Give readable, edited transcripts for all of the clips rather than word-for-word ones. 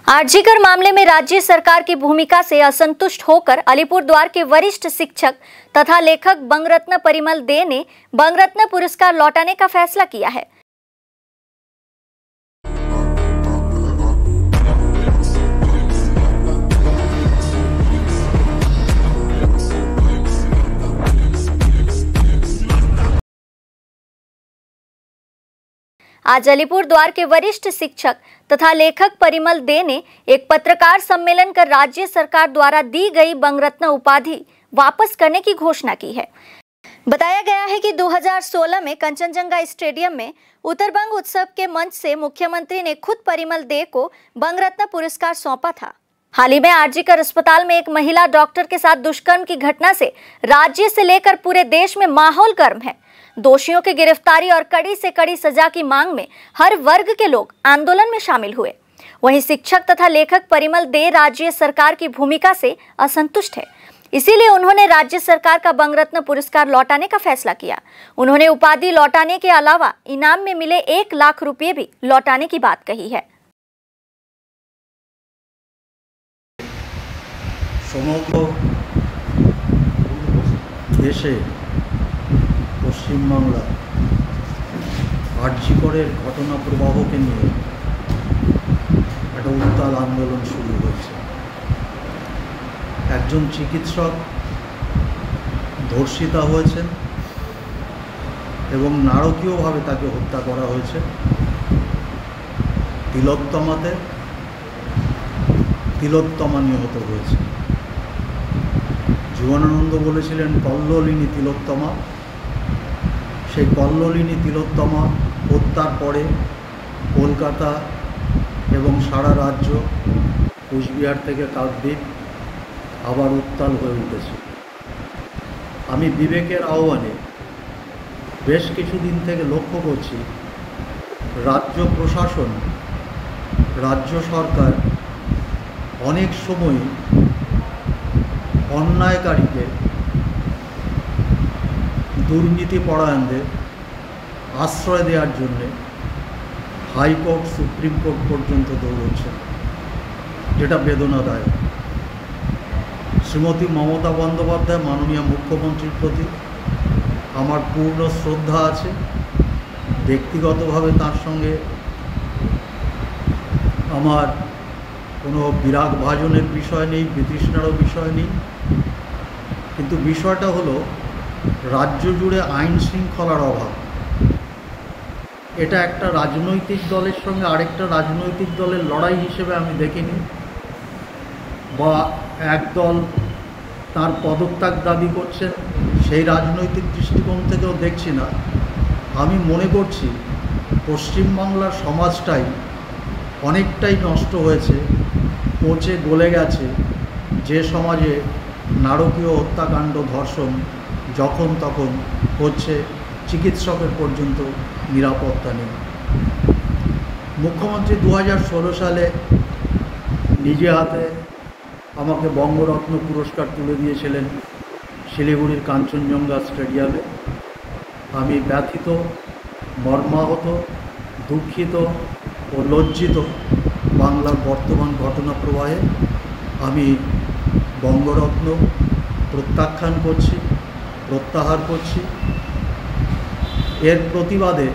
आरजीकर मामले में राज्य सरकार की भूमिका से असंतुष्ट होकर अलीपुरद्वार के वरिष्ठ शिक्षक तथा लेखक बंगरत्न परिमल दे ने बंगरत्न पुरस्कार लौटाने का फैसला किया है। आज अलीपुरद्वार के वरिष्ठ शिक्षक तथा लेखक परिमल दे ने एक पत्रकार सम्मेलन कर राज्य सरकार द्वारा दी गई बंगरत्न उपाधि वापस करने की घोषणा की है। बताया गया है कि 2016 में कंचनजंगा स्टेडियम में उत्तरबंग उत्सव के मंच से मुख्यमंत्री ने खुद परिमल दे को बंगरत्न पुरस्कार सौंपा था। हाल ही में आरजीकर अस्पताल में एक महिला डॉक्टर के साथ दुष्कर्म की घटना से राज्य से लेकर पूरे देश में माहौल गर्म है। दोषियों की गिरफ्तारी और कड़ी से कड़ी सजा की मांग में हर वर्ग के लोग आंदोलन में शामिल हुए। वहीं शिक्षक तथा लेखक परिमल दे राज्य सरकार की भूमिका से असंतुष्ट है, इसीलिए उन्होंने राज्य सरकार का बंगरत्न पुरस्कार लौटाने का फैसला किया। उन्होंने उपाधि लौटाने के अलावा इनाम में मिले 1 लाख रुपए भी लौटाने की बात कही है। समग्र देशे पश्चिम बांगला आरजीकरेर घटना प्रवाह के लिए एक उत्ताल आंदोलन शुरू হয়েছে। একজন চিকিৎসক ধর্ষিতা হয়েছেন এবং নারকীয়ভাবে তাকে হত্যা করা হয়েছে। তিলোত্তমা নিহত হয়েছে। জীবনানন্দ বলেছিলেন কল্লোলিনী তিলোত্তমা। সেই কল্লোলিনী তিলোত্তমা হত্যার পরে কলকাতা এবং সারা রাজ্য কুচবিহার থেকে কাকদ্বীপ আবার উত্তাল হয়ে উঠেছে। আমি বিবেকের আহ্বানে বেশ কিছুদিন থেকে লক্ষ্য করছি রাজ্য প্রশাসন, রাজ্য সরকার অনেক সময় অন্যায়কারীকে, দুর্নীতিপরায়ণদের আশ্রয় দেওয়ার জন্যে হাইকোর্ট, সুপ্রিম কোর্ট পর্যন্ত দৌড়চ্ছে, যেটা বেদনাদায়ক। শ্রীমতী মমতা বন্দ্যোপাধ্যায় মাননীয় মুখ্যমন্ত্রীর প্রতি আমার পূর্ণ শ্রদ্ধা আছে। ব্যক্তিগতভাবে তার সঙ্গে আমার কোনো বিরাগ ভাজনের বিষয় নেই, বিতৃষ্ণারও বিষয় নেই। কিন্তু বিষয়টা হলো রাজ্য জুড়ে আইন শৃঙ্খলার অভাব। এটা একটা রাজনৈতিক দলের সঙ্গে আরেকটা রাজনৈতিক দলের লড়াই হিসেবে আমি দেখিনি, বা এক দল তার পদত্যাগ দাবি করছেন সেই রাজনৈতিক দৃষ্টিকোণ থেকেও দেখছি না। আমি মনে করছি পশ্চিমবাংলার সমাজটাই অনেকটাই নষ্ট হয়েছে, পচে গলে গেছে। যে সমাজে নারকীয় হত্যাকাণ্ড, ধর্ষণ যখন তখন হচ্ছে, চিকিৎসকের পর্যন্ত নিরাপত্তা নেই। মুখ্যমন্ত্রী 2016 সালে নিজে হাতে আমাকে বঙ্গরত্ন পুরস্কার তুলে দিয়েছিলেন শিলিগুড়ির কাঞ্চনজঙ্ঘা স্টেডিয়ামে। আমি ব্যথিত, মর্মাহত, দুঃখিত ও লজ্জিত। বাংলার বর্তমান ঘটনা প্রবাহে আমি বঙ্গরত্ন প্রত্যাখ্যান করছি, প্রত্যাহার করছি। এর প্রতিবাদে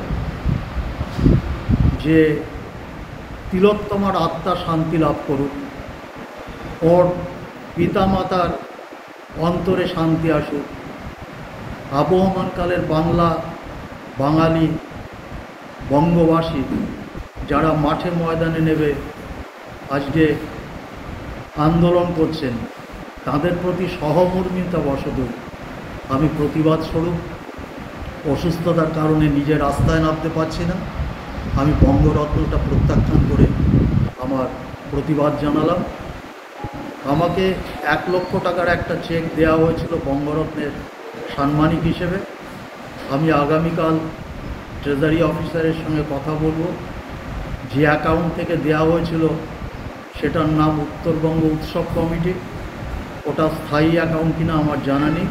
যে তিলোত্তমার আত্মা শান্তি লাভ করুক, ওর পিতামাতার অন্তরে শান্তি আসুক, আবহমানকালের বাঙালি বঙ্গবাসী যারা মাঠে ময়দানে নেবে আজকে আন্দোলন করছেন, তাদের প্রতি সহমর্মিতা বশত আমি প্রতিবাদ স্বরূপ অসুস্থতার কারণে নিজে রাস্তায় নামতে পারছি না। আমি বঙ্গরত্নটা প্রত্যাখ্যান করে আমার প্রতিবাদ জানালাম। আমাকে 1 লক্ষ টাকার একটা চেক দেওয়া হয়েছিল বঙ্গরত্নের সাম্মানিক হিসেবে। আমি আগামীকাল ট্রেজারি অফিসারের সঙ্গে কথা বলবো। যে অ্যাকাউন্ট থেকে দেওয়া হয়েছিল সেটার নাম উত্তরবঙ্গ উৎসব কমিটি। ওটা স্থায়ী অ্যাকাউন্ট কিনা আমার জানা নেই।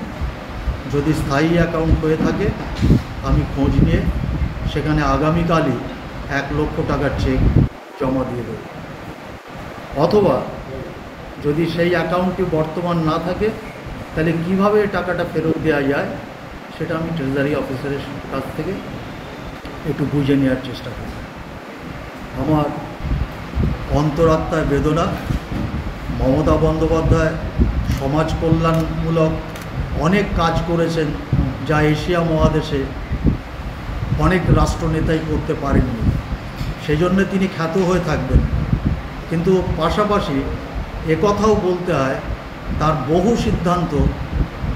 যদি স্থায়ী অ্যাকাউন্ট হয়ে থাকে আমি খোঁজ নিয়ে সেখানে আগামীকালই 1 লক্ষ টাকার চেক জমা দিয়ে দেব। অথবা যদি সেই অ্যাকাউন্টটি বর্তমান না থাকে তাহলে কিভাবে টাকাটা ফেরত দেওয়া যায় সেটা আমি ট্রেজারি অফিসারের কাছ থেকে একটু বুঝে নেওয়ার চেষ্টা করি। আমার অন্তরাত্মায় বেদনা। মমতা বন্দ্যোপাধ্যায় সমাজ কল্যাণমূলক অনেক কাজ করেছেন যা এশিয়া মহাদেশে অনেক রাষ্ট্রনেতাই করতে পারেননি, সেই জন্য তিনি খ্যাত হয়ে থাকবেন। কিন্তু পাশাপাশি একথাও বলতে হয় তার বহু সিদ্ধান্ত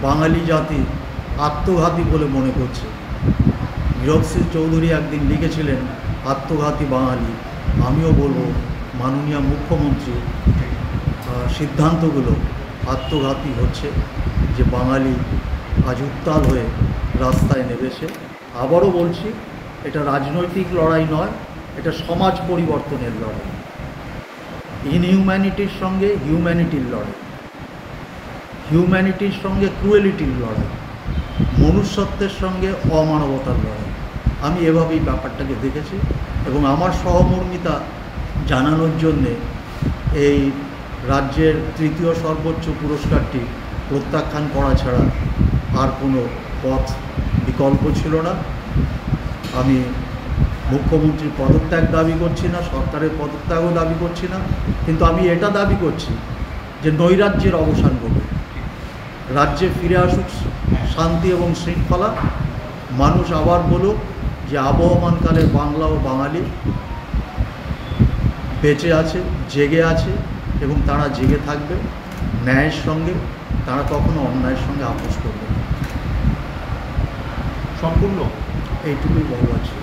বাঙালি জাতি আত্মঘাতী বলে মনে করছে। মীরব সিং চৌধুরী একদিন লিখেছিলেন আত্মঘাতী বাঙালি। আমিও বলবো মাননীয় মুখ্যমন্ত্রী সিদ্ধান্তগুলো আত্মঘাতী হচ্ছে, যে বাঙালি আজ উত্তাল হয়ে রাস্তায় নেমেছে। আবারও বলছি, এটা রাজনৈতিক লড়াই নয়, এটা সমাজ পরিবর্তনের লড়াই। ইনহিউম্যানিটির সঙ্গে হিউম্যানিটির লড়াই, হিউম্যানিটির সঙ্গে ক্রুয়েলিটির লড়াই, মনুষ্যত্বের সঙ্গে অমানবতার লড়াই। আমি এভাবেই ব্যাপারটাকে দেখেছি এবং আমার সহমর্মিতা জানানোর জন্যে এই রাজ্যের তৃতীয় সর্বোচ্চ পুরস্কারটি প্রত্যাখ্যান করা ছাড়া আর কোনো পথ বিকল্প ছিল না। আমি মুখ্যমন্ত্রীর পদত্যাগ দাবি করছি না, সরকারের পদত্যাগও দাবি করছি না, কিন্তু আমি এটা দাবি করছি যে নৈরাজ্যের অবসান ঘটুক, রাজ্যে ফিরে আসুক শান্তি এবং শৃঙ্খলা। মানুষ আবার বলুক যে আবহমানকালের বাংলা ও বাঙালি বেঁচে আছে, জেগে আছে এবং তারা জেগে থাকবে ন্যায়ের সঙ্গে। তারা কখনো অন্যায়ের সঙ্গে আপোষ করবে না। সম্পূর্ণ এইটুকুই বলা আছে।